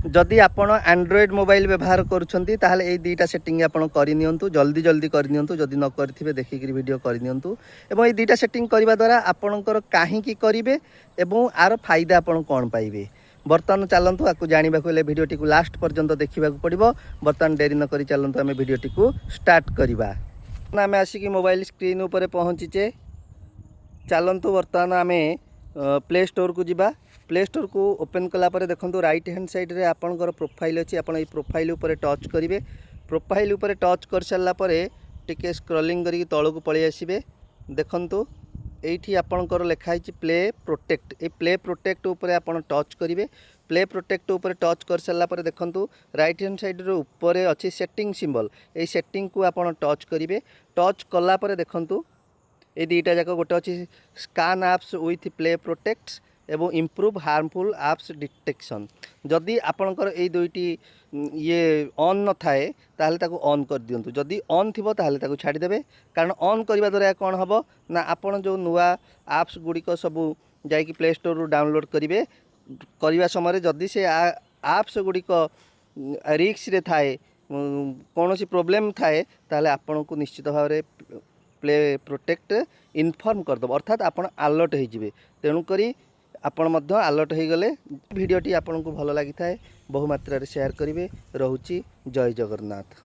जदि आपण Android mobile व्यवहार करुँच ताहले ए दुईटा सेटिंग आपण करनियंतु जल्दी जल्दी करनियंतु जदि न करथिबे देखिक वीडियो करनियंतु एवं ए दुईटा सेटिंग करबा द्वारा आपणकर काहींकी करिवे एवं आर फायदा आपण कोन पाइबे। बर्तमान चलतु आपको जानवा को भिडियोटी को लास्ट पर्यंत देखा पड़ो। बर्तमान डेरी नक चलतु आम भिडियोटी को स्टार्ट करवा। आम आसिक मोबाइल स्क्रीन उपर पहुँचीचे। चलतु बर्तमान आम प्ले स्टोर को जीवा। प्ले स्टोर को ओपन कलापर देखो राइट हैंड साइड रे आपणकर प्रोफाइल अच्छी आप प्रोफाइल उपर टच करेंगे। प्रोफाइल उपर टच कर सारापर टिके स्क्रॉलिंग करके तौल को पलि आसबे। देखंतु एठी आपणकर लिखाई play protect. A play protect उपर आपण टच करेंगे। प्ले प्रोटेक्ट उपर टच कर सारापर देखंतु राइट हैंड साइड रे ऊपर अच्छी सेटिंग सिंबल ए सेटिंग को आपण टच करेंगे। टच कलापर देखंतु ए दुईटा जाक गोटे अच्छी scan apps with play protect एवं इम्प्रूव हार्मफुल एप्स डिटेक्शन। जदि आपणकर ए दुईटी ये ऑन न थाए ताहले ताको ऑन कर दियंतु। जदि ऑन थिबो ताहले ताको छाड़ी देबे। कारण ऑन करबा द्वारा कौन हबो ना आपण जो नुआ एप्स गुड़िक सबू जाइकी प्ले स्टोर रु डाउनलोड करेंगे। करबा समय जदि से एप्स गुड़िक रिस्क रे थाए कौन सी प्रोब्लेम थाए ताहले आपण को निश्चित भाव में प्ले प्रोटेक्ट इनफॉर्म करदब। अर्थात आपण अलर्ट हो तेणुक आपण मध्य अलर्ट हो गले। भिडियोटी आपन को भल लगी थाए बहुमात्रा शेयर करेंगे। रोची जय जगन्नाथ।